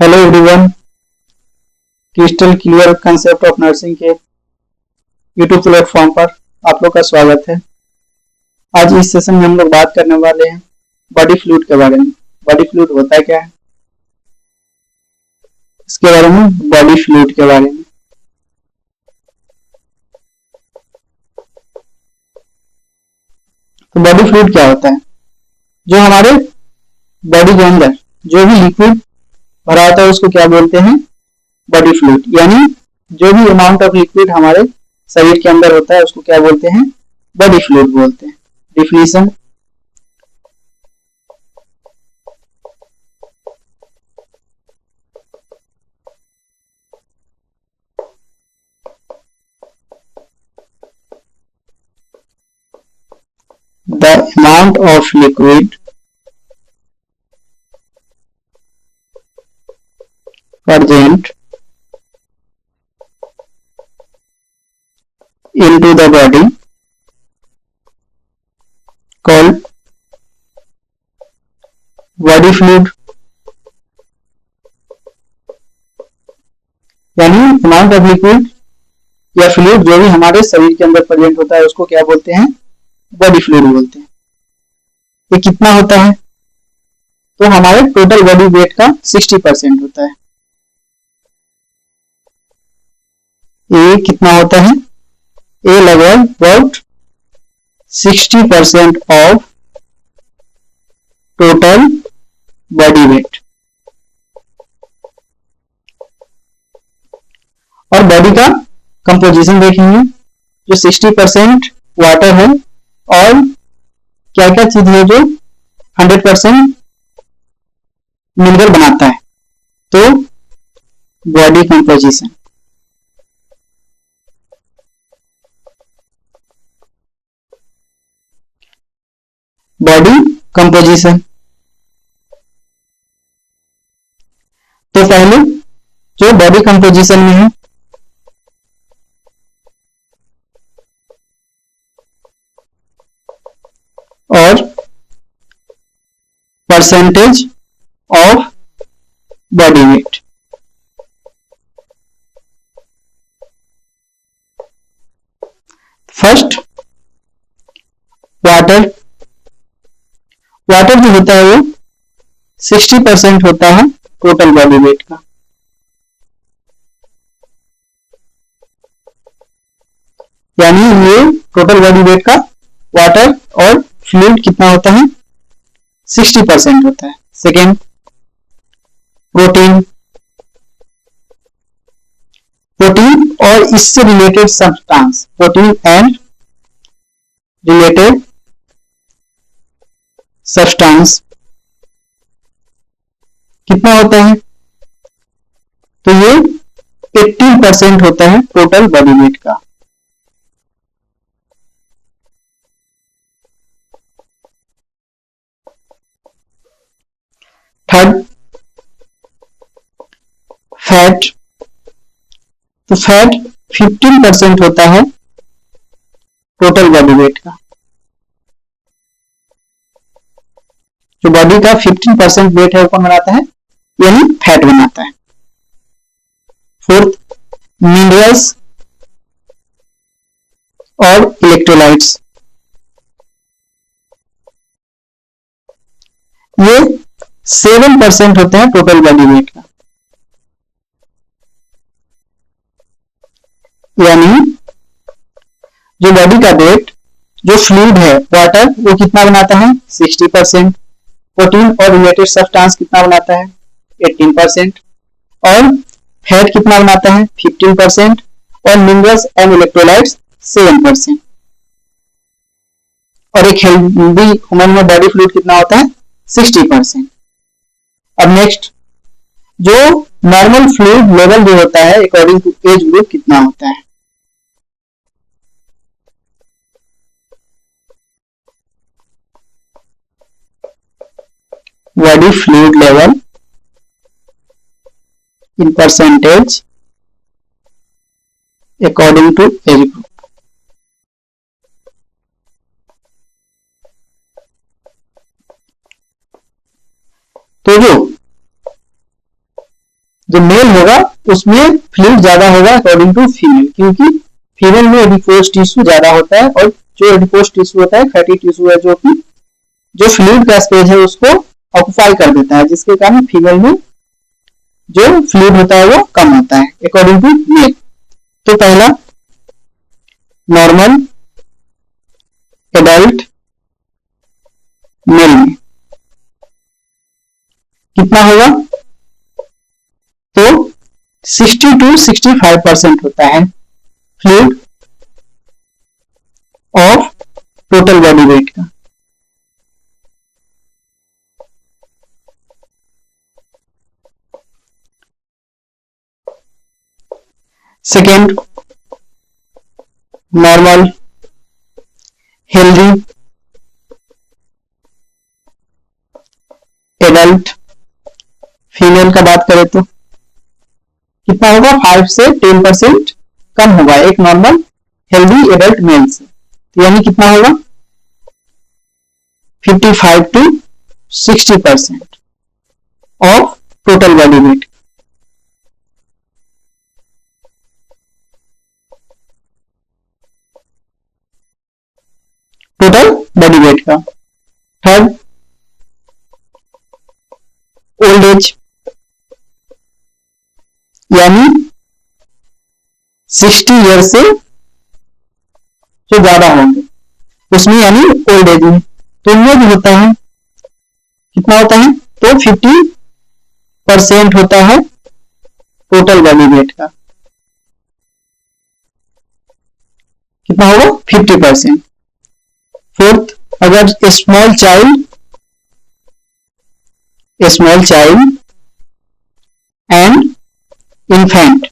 Hello everyone, crystal clear concept of nursing के YouTube platform पर आप लोग का स्वागत है। आज इस सेशन में हम लोग बात करने वाले हैं बॉडी फ्लूइड के बारे में। बॉडी फ्लूइड होता क्या है, इसके बारे में, बॉडी फ्लूइड के बारे में। तो बॉडी फ्लूइड क्या होता है? जो हमारे बॉडी के अंदर जो भी लिक्विड भरा होता है उसको क्या बोलते हैं? Body fluid. यानी जो भी अमाउंट ऑफ लिक्विड हमारे शरीर के अंदर होता है उसको क्या बोलते हैं? बॉडी फ्लूइड बोलते हैं। Definition: the amount of liquid present into the body called body fluid। यानी अमाउंट ऑफ लिक्विड या फ्लूइड जो भी हमारे शरीर के अंदर प्रेजेंट होता है उसको क्या बोलते हैं? बॉडी फ्लूइड बोलते हैं। ये कितना होता है? तो हमारे टोटल बॉडी वेट का 60% होता है। ये कितना होता है? ये लगभग about 60% of total body wait. और बॉडी का कंपोजिशन देखेंगे, जो 60% वाटर है और क्या क्या चीज है जो 100% मिलकर बनाता है। तो बॉडी कंपोजिशन, बॉडी कंपोजिशन। तो पहले जो बॉडी कंपोजिशन में है, और percentage of body weight. First, water. Water जो होता है वो 60% होता है टोटल बॉडी वेट का। यानी ये टोटल बॉडी वेट का वाटर और फ्लूइड कितना होता है? 60% होता है। Second, protein. प्रोटीन और इससे related substance, protein and related substance कितना होता है? तो ये 18% होता है टोटल बॉडी वेट का। Third, fat. तो फैट 15% होता है टोटल बॉडी वेट का। जो बॉडी का 15% वेट है वो कौन बनाता है? यानी फैट बनाता है। फोर्थ, मिनरल्स और इलेक्ट्रोलाइट्स। ये 7% होते हैं टोटल बॉडी वेट का। यानी जो बॉडी का वेट, जो फ्लूइड है वाटर, वो कितना बनाता है? 60%। प्रोटीन और रिलेटेड सब्सटेंस कितना बनाता है? 18%। और फैट कितना बनाता है? 15%। और मिनरल्स एंड इलेक्ट्रोलाइट्स 7%। और एक हेल्दी ह्यूमन में बॉडी फ्लूइड कितना होता है? 60%। अब नेक्स्ट, जो नॉर्मल फ्लूइड लेवल जो होता है अकॉर्डिंग टू एज ग्रुप कितना होता है? Body fluid level in percentage according to age group। तो जो जो मेल होगा उसमें फ्लूइड ज्यादा होगा अकॉर्डिंग टू फीमेल, क्योंकि फीमेल में एडिपोज टिश्यू ज्यादा होता है, और जो एडिपोज टिश्यू होता है फैटी टिश्यू है जो कि जो फ्लूइड का स्पेस है उसको ऑक्यूपाई कर देता है, जिसके कारण फीमेल में जो फ्लूइड होता है वो कम होता है अकॉर्डिंग टू मेल। तो पहला नॉर्मल एडल्ट मेल में कितना होगा, तो 60 to 65% होता है fluid of total body weight का। Second normal healthy adult female का बात करें तो कितना होगा, 5 से 10% कम होगा एक नॉर्मल हेल्दी एडल्ट मेल से। तो यानी कितना होगा 55 to 60% of total body wait. Total body weight का। थर्ड ओल्ड एज, यानी 60 ईयर से जो ज्यादा होंगे उसमें, यानी ओल्ड एज में, तो इनमें भी होता है कितना होता है, तो 50% होता है टोटल बॉडी वेट का। कितना होगा 50%। फोर्थ, अगर स्मॉल चाइल्ड एंड इन्फेंट,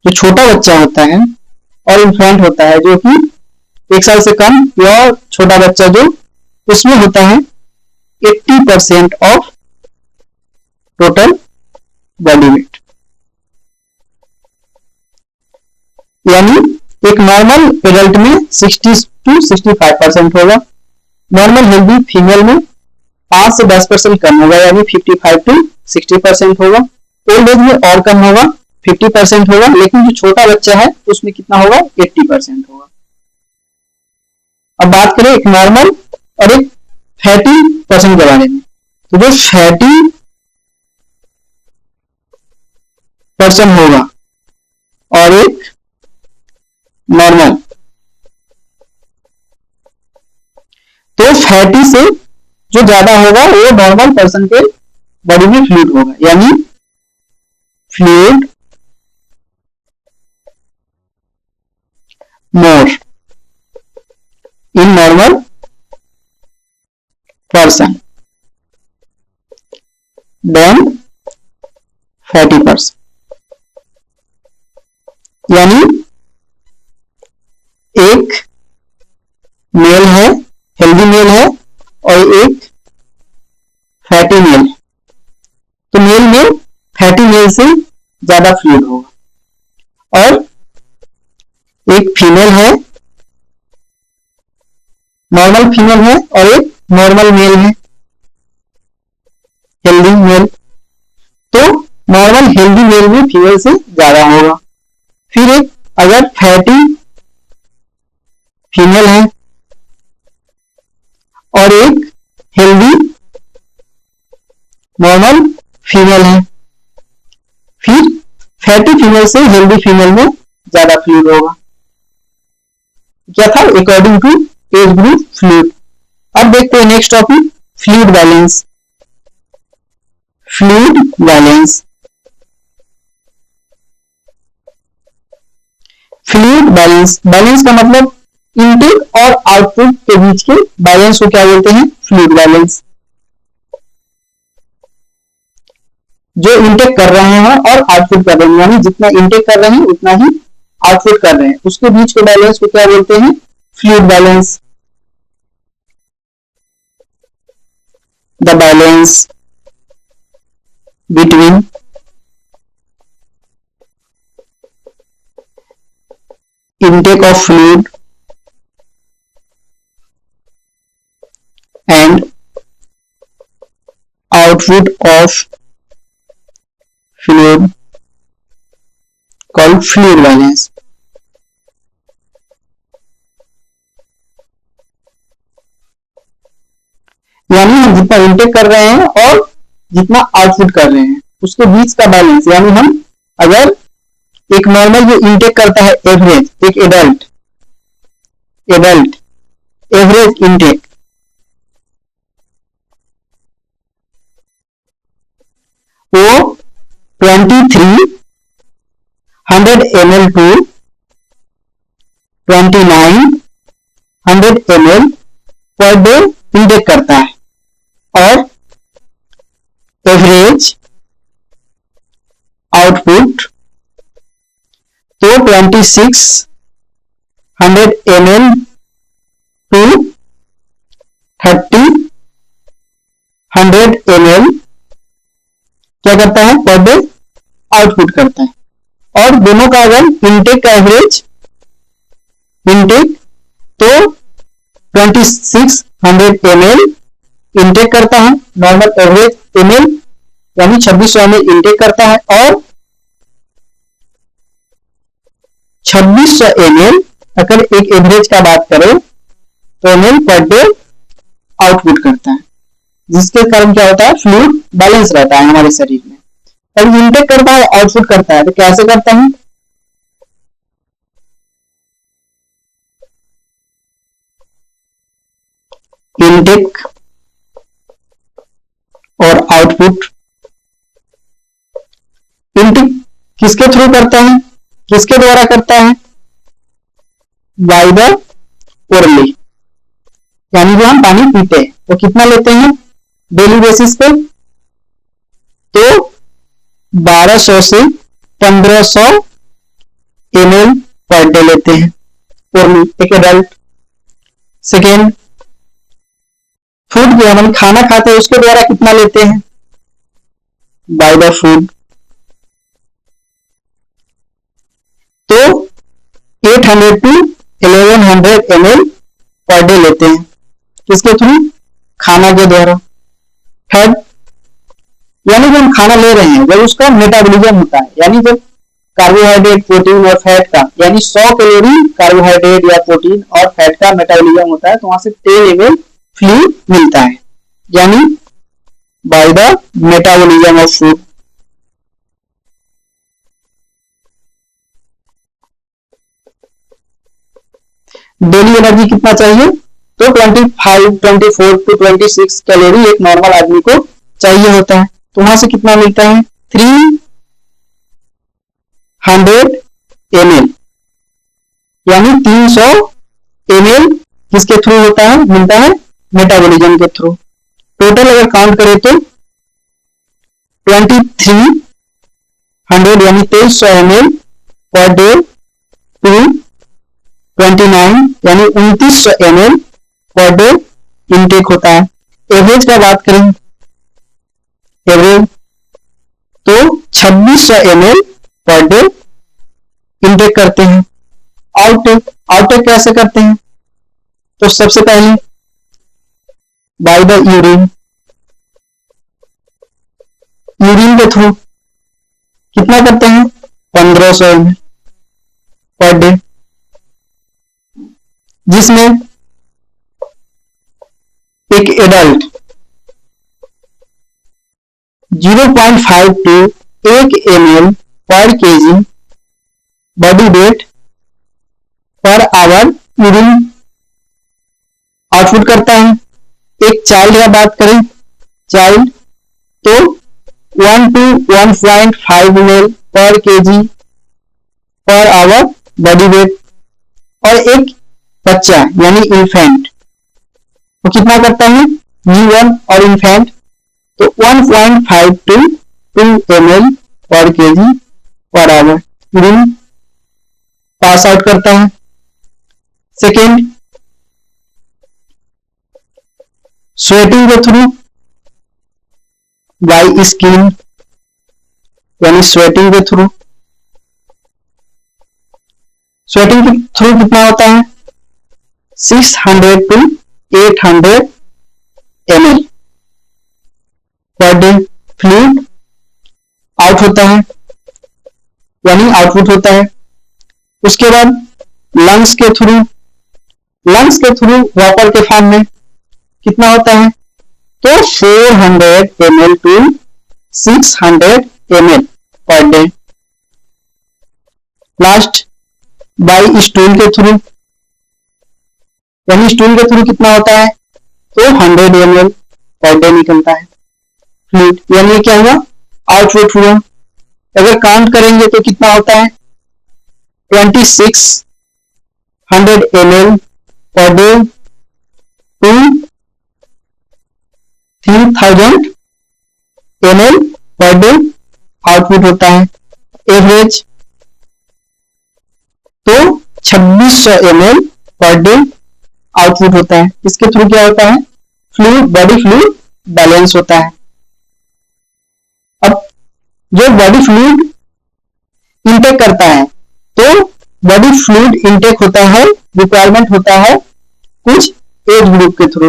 जो छोटा बच्चा होता है और इन्फेंट होता है जो कि 1 साल से कम या छोटा बच्चा, जो उसमें होता है 80% ऑफ टोटल बॉडी वेट। यानी एक नॉर्मल एडल्ट में 60 to 65% होगा, नॉर्मल हेल्दी फीमेल में 5 से 10% कम होगा, यानी 55 to 60% होगा। ओल्ड एज में और कम होगा, 50% होगा, लेकिन जो छोटा बच्चा है उसमें कितना होगा 80% होगा। अब बात करें एक नॉर्मल और एक फैटी पर्सन के बारे में, तो जो फैटी पर्सन होगा और एक नॉर्मल, तो फैटी से जो ज्यादा होगा वो नॉर्मल पर्सन के बॉडी में फ्लूइड होगा, यानी fluid more in normal person than fatty person. यानी एक मेल है, हेल्दी मेल है, और एक फैटी मेल, तो मेल में फैटी मेल से ज्यादा फ्लूइड होगा, और एक फीमेल है, नॉर्मल फीमेल है, और एक नॉर्मल मेल है, हेल्दी मेल, तो नॉर्मल हेल्दी मेल में फीमेल से ज्यादा होगा। फिर एक अगर फैटी फीमेल है और एक हेल्दी नॉर्मल फीमेल है, फिर फैटी फीमेल से हेल्दी फीमेल में ज्यादा फ्लूइड होगा। क्या था, according to age group fluid. अब देखते हैं next topic, fluid balance. Fluid balance, fluid balance, balance का मतलब इनटेक और आउटपुट के बीच के बैलेंस को क्या बोलते हैं, फ्लूइड बैलेंस। जो इनटेक कर रहे हैं और आउटपुट कर रहे हैं, यानी जितना इनटेक कर रहे हैं उतना ही आउटपुट कर रहे हैं, उसके बीच के बैलेंस को क्या बोलते हैं, fluid balance. The balance between intake of fluid and output of fluid called fluid balance. यानी हम जितना इनटेक कर रहे हैं और जितना आउटपुट कर रहे हैं उसके बीच का बैलेंस, यानी हम अगर एक नॉर्मल जो इनटेक करता है एवरेज, एक एडल्ट एवरेज इनटेक, वो 2300 ml to 2900 ml per day intake करता है, और एवरेज आउटपुट तो 2600 ml टू 3000 ml क्या करता है पर डे आउटपुट करता है। और दोनों का अगर इनटेक का एवरेज इनटेक तो 2600 ml इनटेक करता है, नॉर्मल एवरेज ml यानी 2600 ml इनटेक करता है, और 2600 ml अगर एक एवरेज का बात करें तो ml पर डे आउटपुट करता है, जिसके कारण क्या होता है फ्लूइड बैलेंस रहता है हमारे शरीर में। और इनटेक करता है आउटपुट करता है, तो कैसे करता है, इनटेक और आउटपुट। इनटेक किसके थ्रू करता है, किसके द्वारा करता है, बाय द ओरली, यानी जो हम पानी पीते हैं वो कितना लेते हैं डेली बेसिस पे, तो 1200 से 1500 ml पर डे लेते हैं ओरली एक एडल्ट। सेकेंड, फूड जो हम खाना खाते हैं उसके द्वारा कितना लेते हैं, बाय द फूड, तो 800 टू 1100 ml पर डे लेते हैं, किसके थ्रू, खाना के द्वारा। थर्ड, यानी जब हम खाना ले रहे हैं जब उसका मेटाबॉलिज्म होता है, यानी जब कार्बोहाइड्रेट प्रोटीन और फैट का, यानी 100 कैलोरी कार्बोहाइड्रेट या प्रोटीन और फैट का मेटाबॉलिज्म होता है, तो वहां से 10 ml फ्लूइड मिलता है, यानी by the metabolism of food. Daily energy कितना चाहिए, तो 25, 24 टू 26 कैलोरी एक नॉर्मल आदमी को चाहिए होता है, तो वहां से कितना मिलता है 300 ml, यानी 300 ml किसके थ्रू होता है, मिलता है मेटाबॉलिज्म के थ्रू। टोटल अगर काउंट करें तो 2300 यानी 2300 ml पर डे टू 29 यानी 2900 ml पर डे इनटेक होता है। एवरेज का बात करें, एवरेज तो 2600 ml पर डे इनटेक करते हैं। आउटटेक कैसे करते हैं, तो सबसे पहले बाय द यूरिन के थ्रू कितना करते हैं 1500 ml पर डे, जिसमें एक adult 0.5 to 1 ml per KG body weight पर आवर यूरिन आउटपुट करता है। एक चाइल्ड का बात करें, चाइल्ड तो 1 to 1.5 ml per KG per our body weight, और एक बच्चा यानी इन्फेंट वो कितना करता है, न्यूबॉर्न और इन्फेंट तो 1.5 to 2 ml per KG per hour urine pass out करता है। सेकेंड, स्वेटिंग के थ्रू बाय स्किन, यानी स्वेटिंग के थ्रू कितना होता है 600 to 800 ml per day fluid out होता है यानी आउटपुट होता है। उसके बाद लंग्स के थ्रू वाटर के फॉर्म में कितना होता है, तो 400 ml to 600 ml per day. Last by stool के थ्रू, यानी स्टूल के थ्रू कितना होता है, तो 100 ml पर डे निकलता है फ्लूइड, यानी क्या हुआ, आउटपुट हुआ। अगर काउंट करेंगे तो कितना होता है, 2600 ml per day to 3000 ml per day output होता है एवरेज। तो 2600 ml पर डे आउटपुट होता है। इसके थ्रू क्या होता है, फ्लूइड, बॉडी फ्लूइड बैलेंस होता है। अब जो बॉडी फ्लूइड इनटेक करता है, तो बॉडी फ्लूइड इनटेक होता है, रिक्वायरमेंट होता है कुछ एज ग्रुप के थ्रू।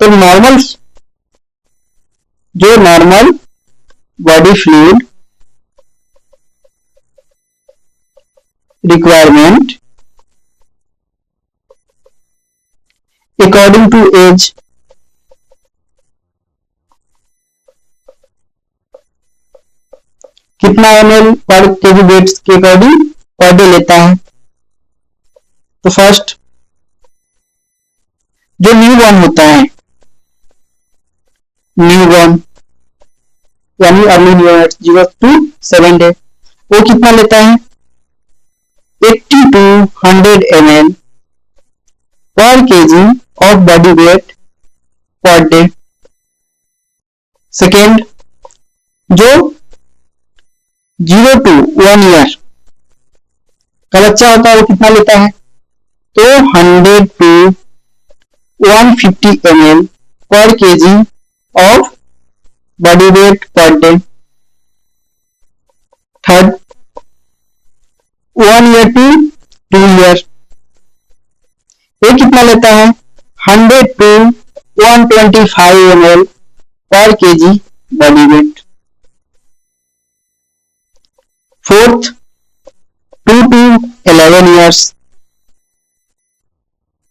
तो normal body fluid requirement according to age, कितना ml पर केजी वेट के अकॉर्डिंग पर डे लेता है। तो फर्स्ट जो न्यूबॉर्न होता है, न्यूबॉर्न यानी अर्ली न्यूनेट 0 to 7 डे, वो कितना लेता है, 80 to 100 ml per KG of body weight per day. Second, जो 0 to 1 ईयर का बच्चा होता है, वो कितना लेता है, तो 100 to 150 ml per KG of body weight per day. Third, 1 year to 2 year, ये कितना लेता है, 100 to 125 ml per KG body weight. Fourth, 2 to 11 years,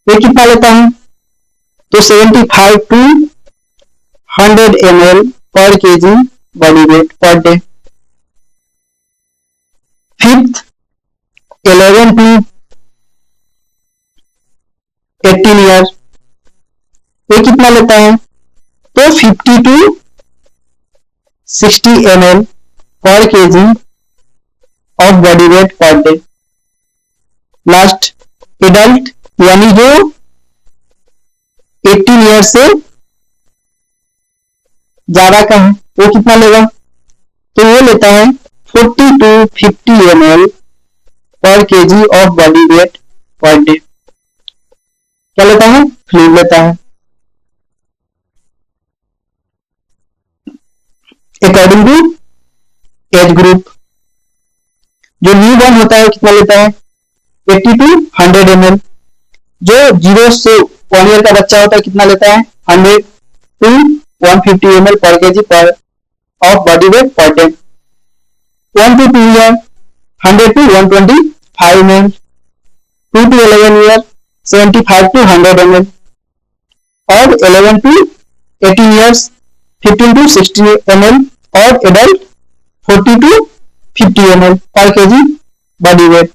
ये कितना लेता है, तो 75 to 100 ml per KG body weight per day. Fifth, 11 to 18 year, ये कितना लेता है, तो 50 to 60 ml per KG of body weight पर डे। लास्ट, एडल्ट यानी जो 18 ईयर से ज्यादा का है, वो कितना लेगा, तो वो लेता है 40 to 50 ml per KG of body weight per day. क्या लेता है, फ्लूइड लेता है। अकॉर्डिंग टू एज ग्रुप, जो न्यूबॉर्न होता है कितना लेता है, 80 to 100 ml। जो 0 से 1 ईयर का बच्चा होता है कितना लेता है, 100 to 150 ml पर केजी पर of body weight per day. 1 to 2 year 100 to 125 ml। 2 to 11 year 75 to 100 ml। और 11 to 18 ईयर्स 15 to 60 ml। और adult 40 to 50 ml per KG body weight.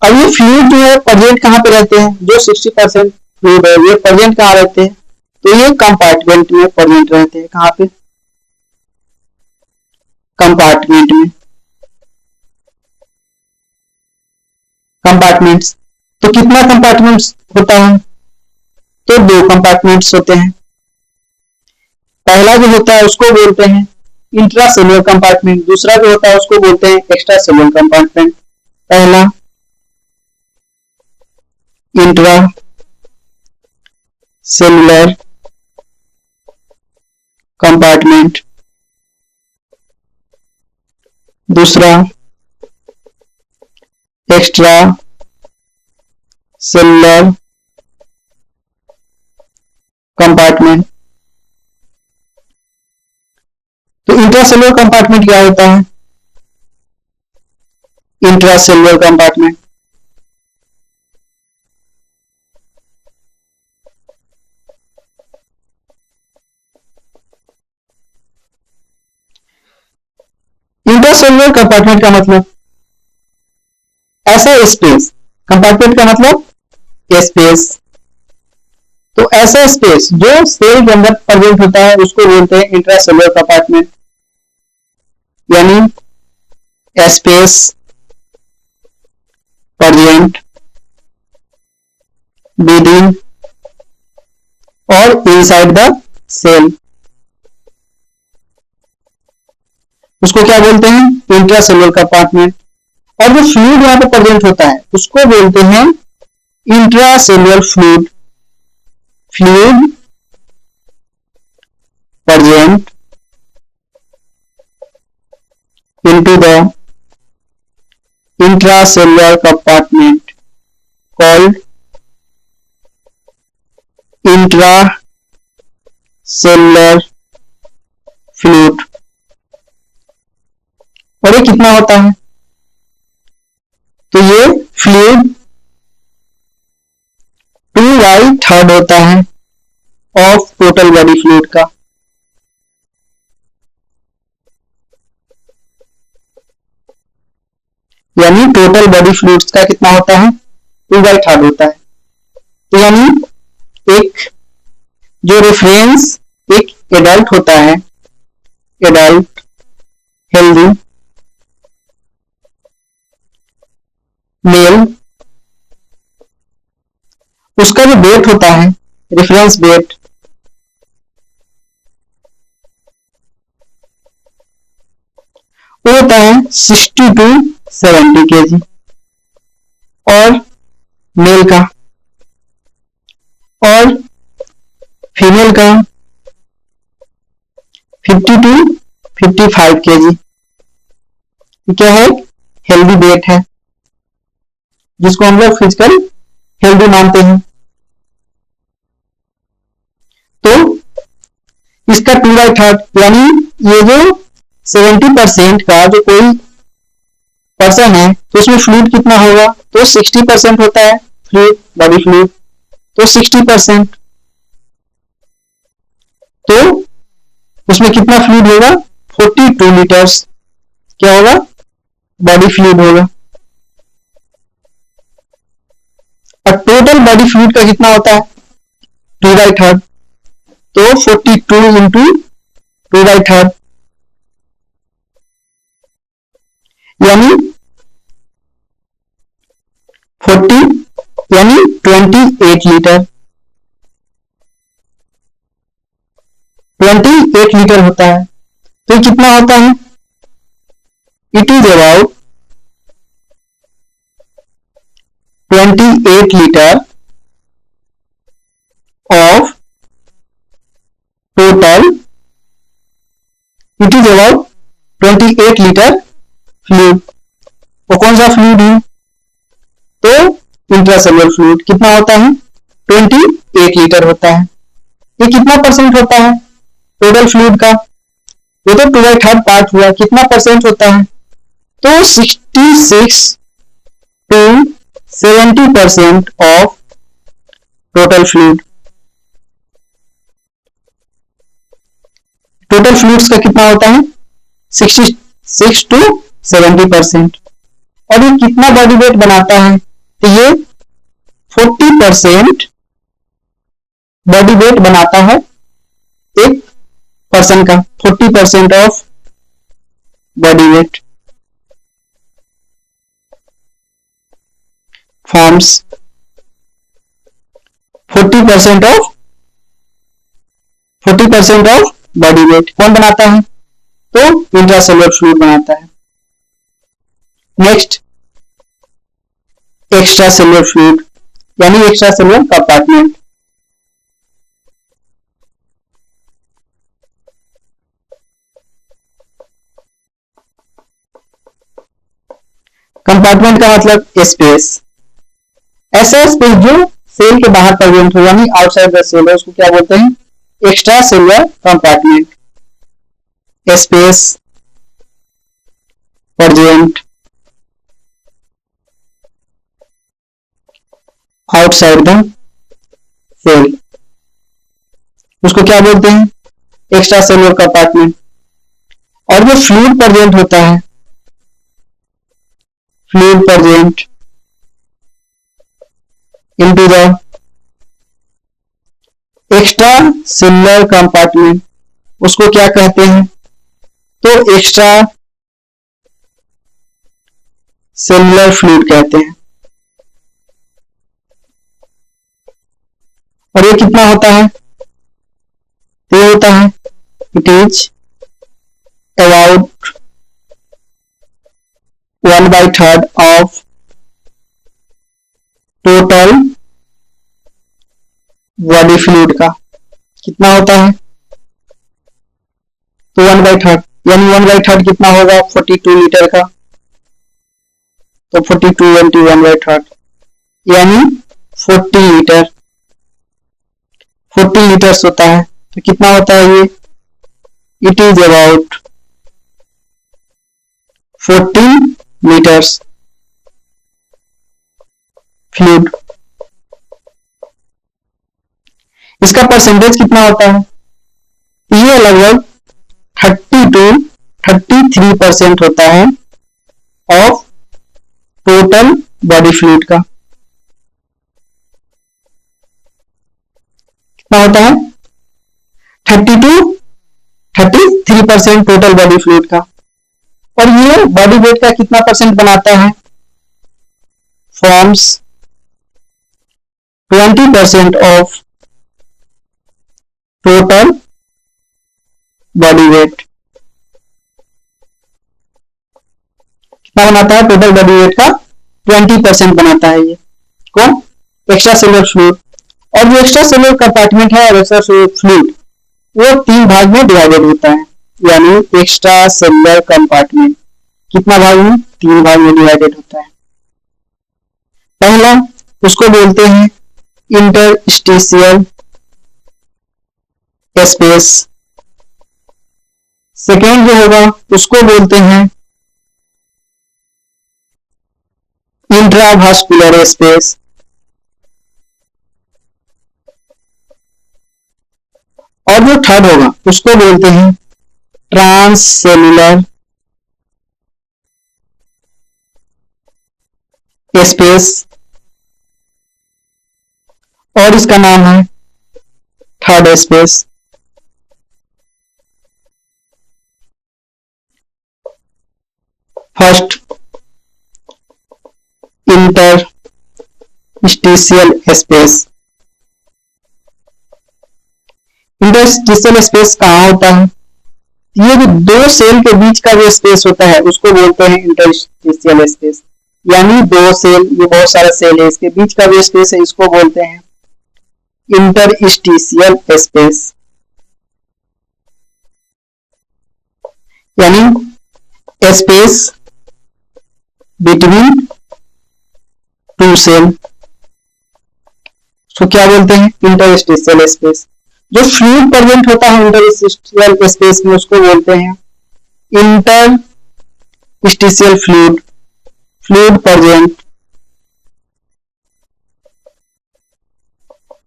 अब ये फ्लूइड जो है प्रेजेंट कहाँ पे रहते हैं, जो 60% फ्लूइड है ये प्रेजेंट कहाँ रहते हैं, तो ये कंपार्टमेंट में प्रेजेंट रहते हैं। कहाँ पे, कंपार्टमेंट में। कंपार्टमेंट्स, तो कितना कंपार्टमेंट्स होता है, तो 2 कंपार्टमेंट्स होते हैं। पहला जो होता है उसको बोलते हैं इंट्रा सेलुलर कंपार्टमेंट, दूसरा जो होता है उसको बोलते हैं एक्स्ट्रा सेलुलर कंपार्टमेंट। पहला इंट्रा सेलुलर कंपार्टमेंट, दूसरा एक्स्ट्रा सेलुलर कंपार्टमेंट। तो इंट्रासेलुलर कंपार्टमेंट क्या होता है, इंट्रासेल्युलर कंपार्टमेंट। इंट्रासेल्युलर कंपार्टमेंट का मतलब ऐसा स्पेस, कंपार्टमेंट का मतलब स्पेस। तो ऐसा स्पेस जो सेल के अंदर प्रेजेंट होता है उसको बोलते हैं इंट्रासेल्युलर कंपार्टमेंट, यानी स्पेस प्रेजेंट विदिन और इनसाइड द सेल, उसको क्या बोलते हैं? Intracellular compartment. और जो फ्लूइड यहाँ पे प्रेजेंट होता है उसको बोलते हैं intracellular fluid. Fluid present into the intracellular compartment called intracellular fluid। और ये कितना होता है? तो ये फ्लूइड 2/3 होता है ऑफ टोटल बॉडी फ्लूइड का। यानी टोटल बॉडी फ्लूइड्स का कितना होता है? 2/3 होता है। तो यानी एक जो रेफरेंस एक एडल्ट होता है, एडल्ट हेल्दी मेल, उसका जो वेट होता है रेफरेंस वेट वो होता है 60 to 70 kg और मेल का, और फीमेल का 50 to 55 kg। क्या है? हेल्दी वेट है जिसको हम लोग फिजिकल हेल्दी मानते हैं। तो इसका 2/3 यानी ये जो 70% का जो कोई पर्सन है तो उसमें फ्लूइड कितना होगा? तो 60% होता है फ्लूइड, बॉडी फ्लूइड, तो 60%। तो उसमें कितना फ्लूइड होगा? 42 लीटर्स क्या होगा? बॉडी फ्लूइड होगा। और टोटल बॉडी फ्लूइड का कितना होता है? 2/3। तो 42 into 2/3 यानी 40 यानी 28 लीटर, 28 लीटर होता है। तो कितना होता है? It is about 28 litre of total, it is about 28 litre fluid. वो कौन सा फ्लूइड है? तो इंट्रासेल्युलर फ्लूइड कितना होता है? 28 लीटर होता है। ये कितना परसेंट होता है टोटल फ्लूइड का? ये तो 2/3 पार्ट हुआ, कितना परसेंट होता है? तो 66 to 70% of total fluid. Total fluids का कितना होता है? 66 to 70%। और ये कितना बॉडी वेट बनाता है? तो ये 40% बॉडी वेट बनाता है एक पर्सन का, 40% of body weight forms 40% of body weight कौन बनाता है? तो इंट्रासेल्युलर फ्लूइड बनाता है। नेक्स्ट एक्स्ट्रा सेल्युलर फ्लूइड यानी एक्स्ट्रा सेल्युलर कंपार्टमेंट। कंपार्टमेंट का मतलब स्पेस, ऐसा स्पेस जो सेल के बाहर प्रेजेंट हो यानी आउटसाइड द सेल है, उसको क्या बोलते हैं? Extracellular compartment. Space present outside the cell, उसको क्या बोलते हैं? Extracellular compartment. और जो फ्लूइड प्रेजेंट होता है, fluid present into the extracellular compartment, उसको क्या कहते हैं? तो एक्स्ट्रा सेलुलर फ्लूइड कहते हैं। और ये कितना होता है? तो ये होता है, it is about 1/3 of total body fluid का। कितना होता है? तो 1/3, यानी 1/3 कितना होगा? 42 लीटर का। तो 42 इंटू 1/3 यानी 40 लीटर, 40 लीटर्स होता है। तो कितना होता है ये? It is about 14 litres fluid. इसका परसेंटेज कितना होता है? ये लगभग 33% होता है ऑफ टोटल बॉडी फ्लूइड का। कितना होता है? 33% टोटल बॉडी फ्लूइड का। और ये बॉडी वेट का कितना परसेंट बनाता है? Forms 20% of total body wait. कितना बनाता है? टोटल बॉडी वेट का 20% बनाता है ये। कौन? Extra cellular fluid. और जो एक्स्ट्रा सेलुलर कंपार्टमेंट है और एक्स्ट्रा सेलुलर फ्लूइड, वो 3 भाग में डिवाइडेड होता है। यानी एक्स्ट्रा सेलुलर कंपार्टमेंट कितना भाग में? 3 भाग में डिवाइडेड होता है। पहला उसको बोलते हैं इंटरस्टिशियल स्पेस। सेकेंड जो होगा उसको बोलते हैं इंट्रावास्कुलर स्पेस। और जो थर्ड होगा उसको बोलते हैं ट्रांससेलुलर स्पेस, और इसका नाम है third space. First interstitial space. Interstitial space कहाँ होता है? ये जो 2 सेल के बीच का जो स्पेस होता है उसको बोलते हैं इंटरस्टिशियल स्पेस। यानी 2 सेल, ये बहुत सारा सेल है, इसके बीच का जो स्पेस है इसको बोलते हैं इंटरस्टिशियल स्पेस। यानी स्पेस बिटवीन 2 सेल, तो क्या बोलते हैं? Interstitial space. जो फ्लूइड प्रेजेंट होता है इंटरस्टिशियल स्पेस में उसको बोलते हैं interstitial fluid. Fluid present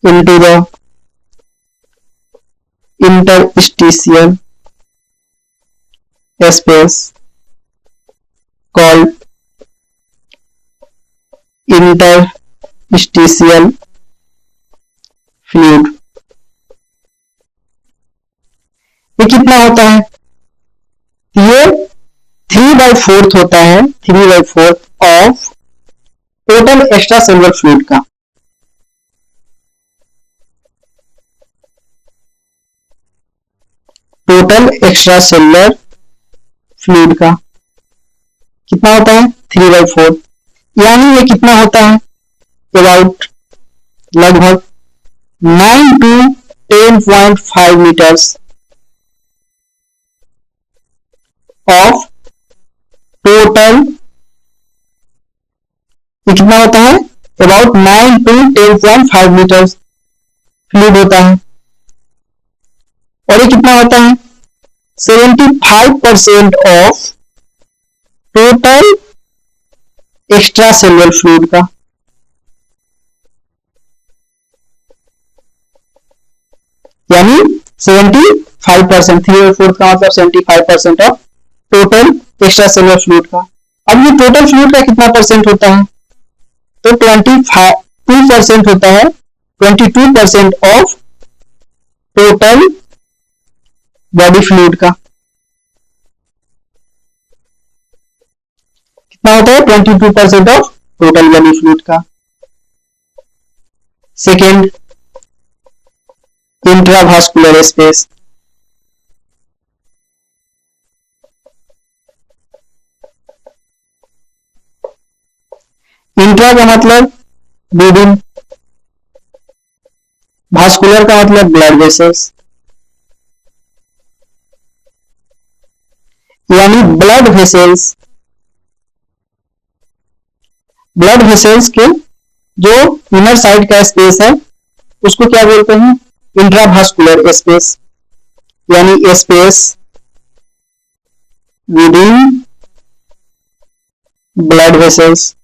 into the interstitial space called interstitial fluid। ये कितना होता है? ये 3/4 होता है, 3/4 of total extra cellular fluid का। टोटल एक्स्ट्रा सेलुलर फ्लूइड का कितना होता है? 3/4। यानी ये कितना होता है? अबाउट लगभग 9 to 10.5 मीटर्स ऑफ टोटल। ये कितना होता है? अबाउट 9 to 10.5 मीटर्स फ्लूइड होता है। और ये कितना होता है? 75% of total extra cellular fluid का। यानी 75%, 3/4 का मतलब 75% of total extra cellular fluid का। अब ये टोटल फ्लूइड का कितना परसेंट होता है, तो 22% होता है, 22% ऑफ टोटल बॉडी फ्लूइड का। कितना होता है, 22% ऑफ टोटल बॉडी फ्लूइड का। Second, intravascular space. इंट्रा का मतलब ब्लीडिंग, वास्कुलर का मतलब ब्लड वेसल्स, यानी ब्लड वेसल्स। ब्लड वेसल्स के जो इनर साइड का स्पेस है उसको क्या बोलते हैं, इंट्रावास्कुलर स्पेस, यानी space within blood vessels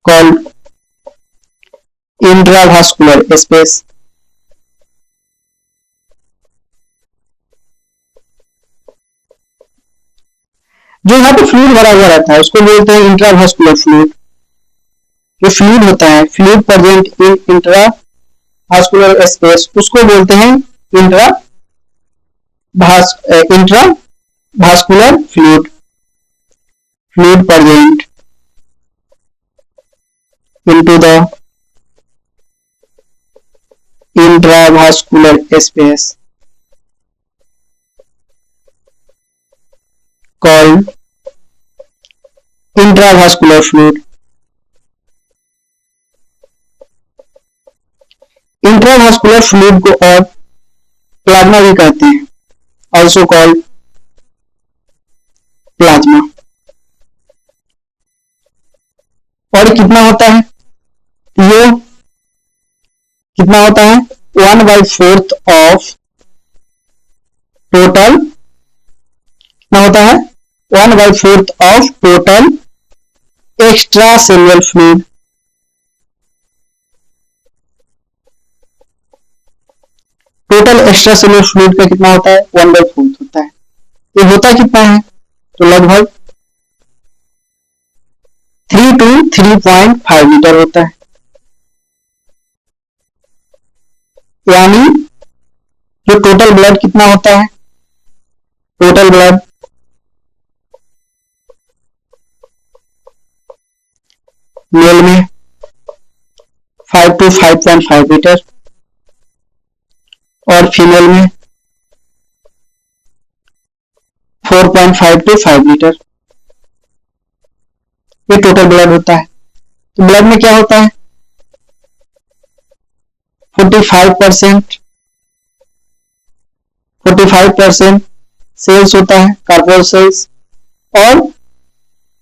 called intravascular space। जो यहाँ पे फ्लूइड भरा हुआ रहता है उसको बोलते हैं इंट्रावास्कुलर फ्लूइड। जो फ्लूइड होता है, fluid present in intravascular space, उसको बोलते हैं intravascular fluid. Fluid present into the intravascular space called intravascular fluid। Intravascular fluid को और प्लाज्मा भी कहते हैं, also called प्लाज्मा। और कितना होता है, ये कितना होता है, 1/4 ऑफ टोटल, कितना होता है, 1/4 of total extra cellular fluid. Total extra cellular fluid का कितना होता है, 1/4 होता है। ये होता कितना है, तो लगभग 3 to 3.5 लीटर होता है। यानी जो टोटल ब्लड कितना होता है, टोटल ब्लड मेल में 5 to 5.5 लीटर और फीमेल में 4.5 to 5 लीटर, ये टोटल ब्लड होता है। तो ब्लड में क्या होता है, 45% सेल्स होता है, कार्बोल सेल्स, और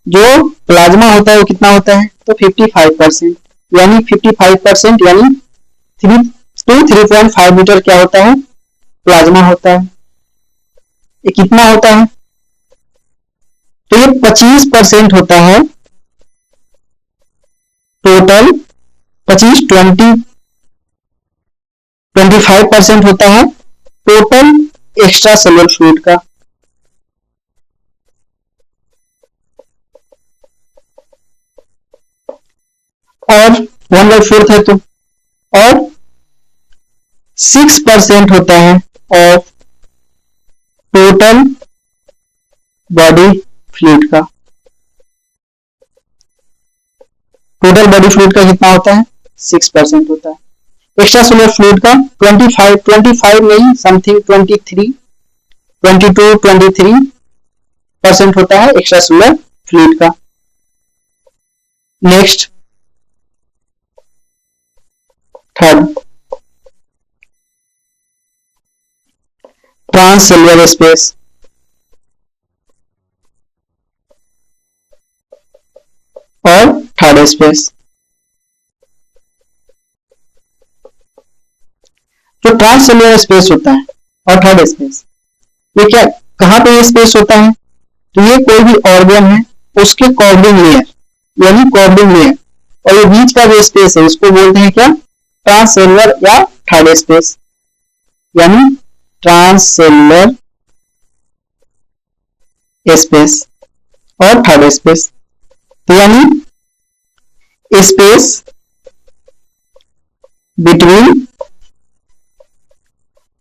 जो प्लाज्मा होता है वो कितना होता है, तो 55%, यानी 55% यानी 3 to 3.5 लीटर क्या होता है, प्लाज्मा होता है। ये कितना होता है, तो ये 25% होता है टोटल, 25% होता है टोटल एक्स्ट्रा सेलुलर फ्लूइड का। और 1/4 है तो, और 6% होता है ऑफ टोटल बॉडी फ्लूइड का। टोटल बॉडी फ्लूइड का कितना होता है, 6% होता है। एक्स्ट्रा सेलुलर फ्लूइड का 25 नहीं, समथिंग 23% होता है एक्स्ट्रा सेलुलर फ्लूइड का। Next, third, transcellular space. और थर्ड स्पेस। जो ट्रांससेलुलर स्पेस होता है और थर्ड स्पेस, ये क्या, कहां पे ये स्पेस होता है, तो ये कोई भी ऑर्गन है उसके कॉर्डिंग लेयर, यानी कॉर्डिंग लेयर और ये बीच का जो स्पेस है इसको बोलते हैं क्या, ट्रांससेलुलर या थर्ड स्पेस, यानी ट्रांससेलुलर स्पेस और थर्ड स्पेस। तो यानी space between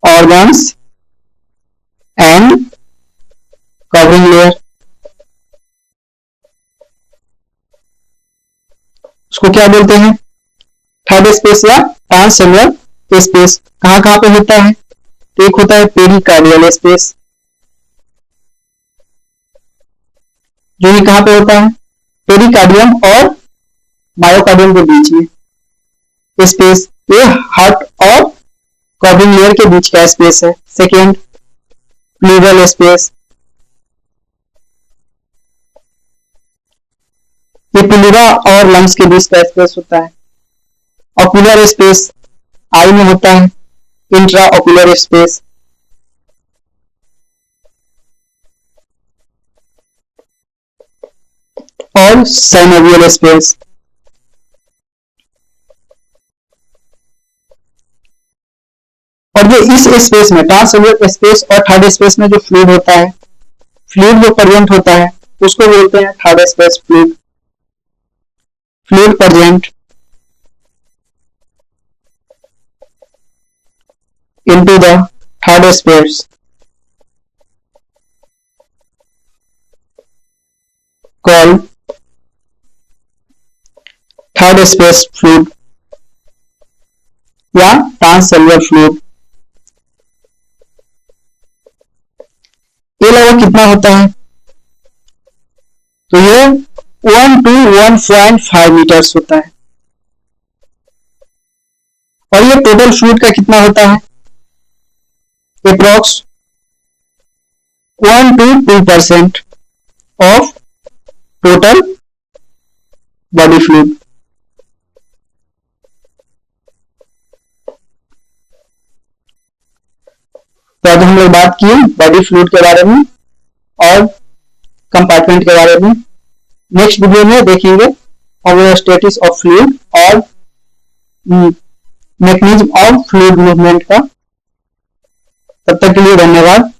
organs and covering layer, उसको क्या बोलते हैं, थर्ड स्पेस या ट्रांससेलुलर स्पेस। कहां कहां पे होता है, तो एक होता है पेरिकार्डियल स्पेस, जो ये कहां पे होता है, पेरिकार्डियम और मायोकार्डियम के बीच में स्पेस, ये हार्ट और कवरिंग लेयर के बीच का स्पेस है। सेकेंड प्लूरल स्पेस, ये प्लूरा और लंग्स के बीच का स्पेस होता है। ऑक्यूलर स्पेस आई में होता है, इंट्रा ऑक्यूलर स्पेस। और साइनोवियल स्पेस, और जो इस स्पेस में ट्रांससेलुलर स्पेस और थर्ड स्पेस में जो फ्लूइड होता है, फ्लूइड जो प्रेजेंट होता है उसको बोलते हैं third space fluid, fluid present into the third space called third space fluid या ट्रांससेलुलर फ्लूइड। ये लगभग कितना होता है, तो ये 1 to 1.5 मीटर्स होता है। और ये टोटल फ्लूइड का कितना होता है, approx 1 to 2% of total body fluid. तो आज हम लोग बात किए बॉडी फ्लूइड के बारे में और कंपार्टमेंट के बारे में। नेक्स्ट वीडियो में देखेंगे होमोस्टेसिस ऑफ फ्लूइड और मैकेनिज्म ऑफ फ्लूइड मूवमेंट का। तब तक के लिए धन्यवाद।